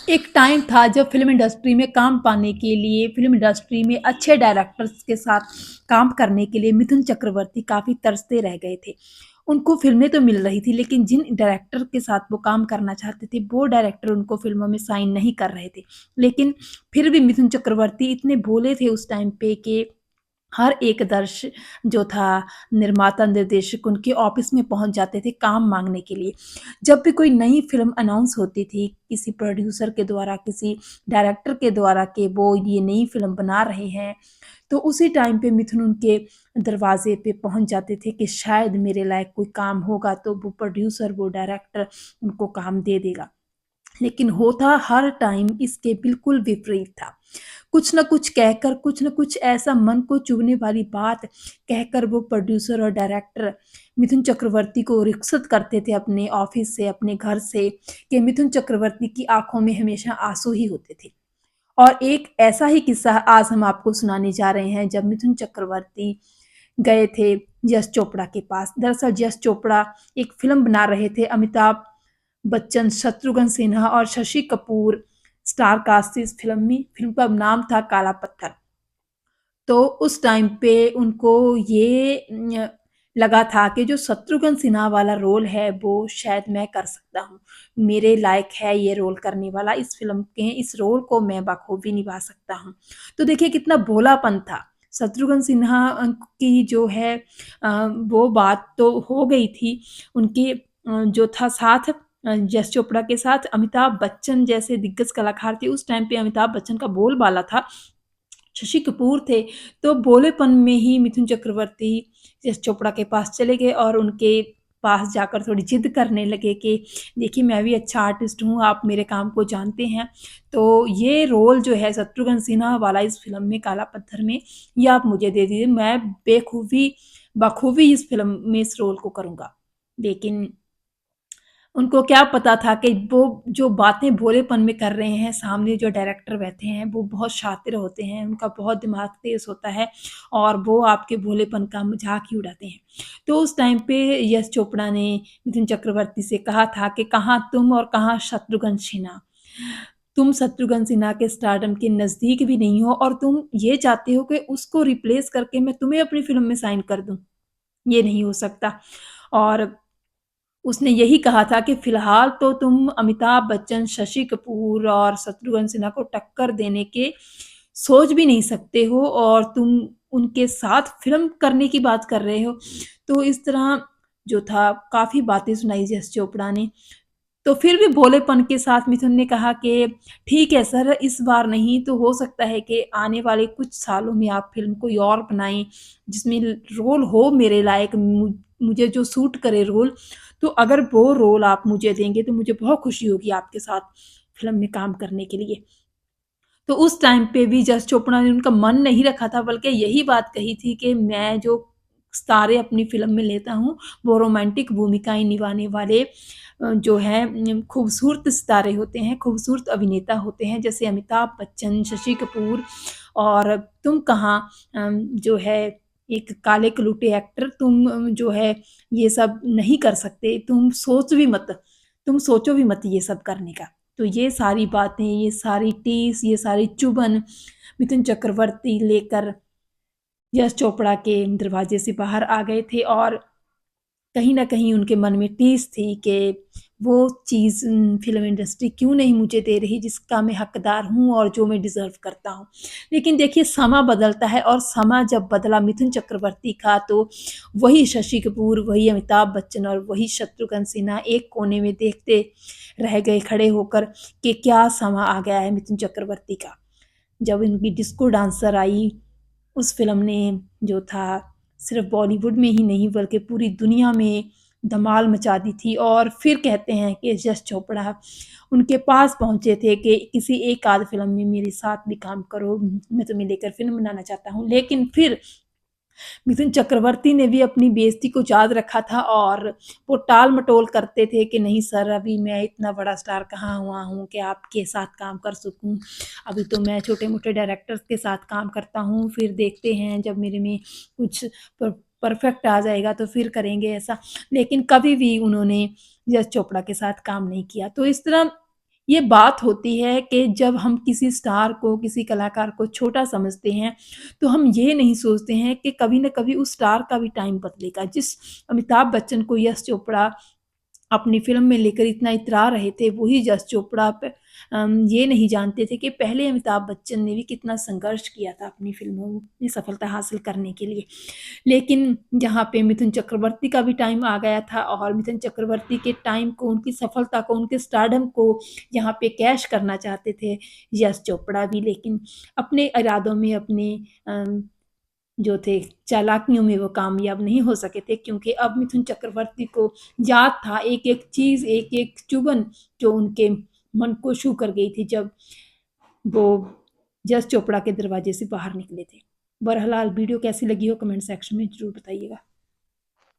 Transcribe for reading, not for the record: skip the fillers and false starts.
एक टाइम था जब फ़िल्म इंडस्ट्री में काम पाने के लिए, फ़िल्म इंडस्ट्री में अच्छे डायरेक्टर्स के साथ काम करने के लिए मिथुन चक्रवर्ती काफ़ी तरसते रह गए थे। उनको फ़िल्में तो मिल रही थी, लेकिन जिन डायरेक्टर के साथ वो काम करना चाहते थे, वो डायरेक्टर उनको फ़िल्मों में साइन नहीं कर रहे थे। लेकिन फिर भी मिथुन चक्रवर्ती इतने भोले थे उस टाइम पे कि हर एक जो था निर्माता, निर्देशक उनके ऑफ़िस में पहुँच जाते थे काम माँगने के लिए। जब भी कोई नई फ़िल्म अनाउंस होती थी, किसी प्रोड्यूसर के द्वारा, किसी डायरेक्टर के द्वारा कि वो ये नई फ़िल्म बना रहे हैं, तो उसी टाइम पे मिथुन उनके दरवाज़े पे पहुँच जाते थे कि शायद मेरे लायक कोई काम होगा तो वो प्रोड्यूसर, वो डायरेक्टर उनको काम दे देगा। लेकिन होता हर टाइम इसके बिल्कुल विपरीत था। कुछ न कुछ कहकर, कुछ न कुछ ऐसा मन को चुभने वाली बात कहकर वो प्रोड्यूसर और डायरेक्टर मिथुन चक्रवर्ती को रुखसत करते थे अपने ऑफ़िस से, अपने घर से कि मिथुन चक्रवर्ती की आँखों में हमेशा आँसू ही होते थे। और एक ऐसा ही किस्सा आज हम आपको सुनाने जा रहे हैं जब मिथुन चक्रवर्ती गए थे यश चोपड़ा के पास। दरअसल यश चोपड़ा एक फ़िल्म बना रहे थे, अमिताभ बच्चन, शत्रुघ्न सिन्हा और शशि कपूर स्टार कास्ट थी इस फ़िल्म में। फ़िल्म का नाम था काला पत्थर। तो उस टाइम पे उनको ये लगा था कि जो शत्रुघ्न सिन्हा वाला रोल है वो शायद मैं कर सकता हूँ। मेरे लायक है ये रोल करने वाला, इस फ़िल्म के इस रोल को मैं बखूबी निभा सकता हूँ। तो देखिए कितना भोलापन था। शत्रुघ्न सिन्हा की जो है वो बात तो हो गई थी उनके जो था साथ यश चोपड़ा के साथ अमिताभ बच्चन जैसे दिग्गज कलाकार थे। उस टाइम पे अमिताभ बच्चन का बोलबाला था। शशि कपूर थे, तो भोलेपन में ही मिथुन चक्रवर्ती यश चोपड़ा के पास चले गए और उनके पास जाकर थोड़ी ज़िद करने लगे कि देखिए मैं भी अच्छा आर्टिस्ट हूँ, आप मेरे काम को जानते हैं, तो ये रोल जो है शत्रुघ्न सिन्हा वाला इस फ़िल्म में काला पत्थर में, ये आप मुझे दे दीजिए, मैं बखूबी इस फ़िल्म में इस रोल को करूँगा। लेकिन उनको क्या पता था कि वो जो बातें भोलेपन में कर रहे हैं, सामने जो डायरेक्टर बैठे हैं, वो बहुत शातिर होते हैं, उनका बहुत दिमाग तेज़ होता है और वो आपके भोलेपन का मज़ाक ही उड़ाते हैं। तो उस टाइम पे यश चोपड़ा ने मिथुन चक्रवर्ती से कहा था कि कहाँ तुम और कहाँ शत्रुघ्न सिन्हा। तुम शत्रुघ्न सिन्हा के स्टारडम के नज़दीक भी नहीं हो और तुम ये चाहते हो कि उसको रिप्लेस करके मैं तुम्हें अपनी फ़िल्म में साइन कर दूँ। ये नहीं हो सकता और उसने यही कहा था कि फ़िलहाल तो तुम अमिताभ बच्चन, शशि कपूर और शत्रुघ्न सिन्हा को टक्कर देने के सोच भी नहीं सकते हो और तुम उनके साथ फ़िल्म करने की बात कर रहे हो। तो इस तरह जो था काफ़ी बातें सुनाई यश चोपड़ा ने। तो फिर भी भोलेपन के साथ मिथुन ने कहा कि ठीक है सर, इस बार नहीं तो हो सकता है कि आने वाले कुछ सालों में आप फ़िल्म कोई और बनाएँ, जिसमें रोल हो मेरे लायक, मुझे जो सूट करे रोल। तो अगर वो रोल आप मुझे देंगे तो मुझे बहुत खुशी होगी आपके साथ फ़िल्म में काम करने के लिए। तो उस टाइम पे भी जस चोपड़ा ने उनका मन नहीं रखा था बल्कि यही बात कही थी कि मैं जो सितारे अपनी फ़िल्म में लेता हूँ, वो रोमांटिक भूमिकाएँ निभाने वाले जो हैं खूबसूरत सितारे होते हैं, खूबसूरत अभिनेता होते हैं, जैसे अमिताभ बच्चन, शशि कपूर और तुम कहाँ जो है एक काले कलूटे एक्टर, तुम जो है ये सब नहीं कर सकते, तुम सोचो भी मत ये सब करने का। तो ये सारी बातें, ये सारी टीस, ये सारी चुभन मिथुन चक्रवर्ती लेकर यश चोपड़ा के दरवाजे से बाहर आ गए थे और कहीं न कहीं उनके मन में टीस थी कि वो चीज़ फ़िल्म इंडस्ट्री क्यों नहीं मुझे दे रही जिसका मैं हकदार हूँ और जो मैं डिज़र्व करता हूँ। लेकिन देखिए समा बदलता है और समा जब बदला मिथुन चक्रवर्ती का तो वही शशि कपूर, वही अमिताभ बच्चन और वही शत्रुघ्न सिन्हा एक कोने में देखते रह गए खड़े होकर कि क्या समा आ गया है मिथुन चक्रवर्ती का। जब इनकी डिस्को डांसर आई, उस फ़िल्म ने जो था सिर्फ़ बॉलीवुड में ही नहीं बल्कि पूरी दुनिया में धमाल मचा दी थी और फिर कहते हैं कि यश चोपड़ा उनके पास पहुँचे थे कि किसी एक आध फ़िल्म में मेरे साथ भी काम करो, मैं तुम्हें लेकर फ़िल्म बनाना चाहता हूँ। लेकिन फिर मिथुन चक्रवर्ती ने भी अपनी बेइज़्ज़ती को याद रखा था और वो टाल-मटोल करते थे कि नहीं सर, अभी मैं इतना बड़ा स्टार कहाँ हुआ हूँ कि आपके साथ काम कर सकूँ। अभी तो मैं छोटे-मोटे डायरेक्टर्स के साथ काम करता हूँ, फिर देखते हैं जब मेरे में कुछ परफ़ेक्ट आ जाएगा तो फिर करेंगे ऐसा। लेकिन कभी भी उन्होंने यश चोपड़ा के साथ काम नहीं किया। तो इस तरह ये बात होती है कि जब हम किसी स्टार को, किसी कलाकार को छोटा समझते हैं, तो हम ये नहीं सोचते हैं कि कभी न कभी उस स्टार का भी टाइम बदलेगा। जिस अमिताभ बच्चन को यश चोपड़ा अपनी फ़िल्म में लेकर इतना इतरा रहे थे, वही यश चोपड़ा ये नहीं जानते थे कि पहले अमिताभ बच्चन ने भी कितना संघर्ष किया था अपनी फ़िल्मों में सफलता हासिल करने के लिए। लेकिन जहाँ पे मिथुन चक्रवर्ती का भी टाइम आ गया था और मिथुन चक्रवर्ती के टाइम को, उनकी सफलता को, उनके स्टारडम को यहाँ पे कैश करना चाहते थे यश चोपड़ा भी, लेकिन अपने इरादों में, अपने जो थे चालाकियों में वो कामयाब नहीं हो सके थे, क्योंकि अब मिथुन चक्रवर्ती को याद था एक-एक चीज़, एक-एक चुभन जो उनके मन को छू कर गई थी जब वो यश चोपड़ा के दरवाजे से बाहर निकले थे। बहरहाल वीडियो कैसी लगी हो कमेंट सेक्शन में ज़रूर बताइएगा।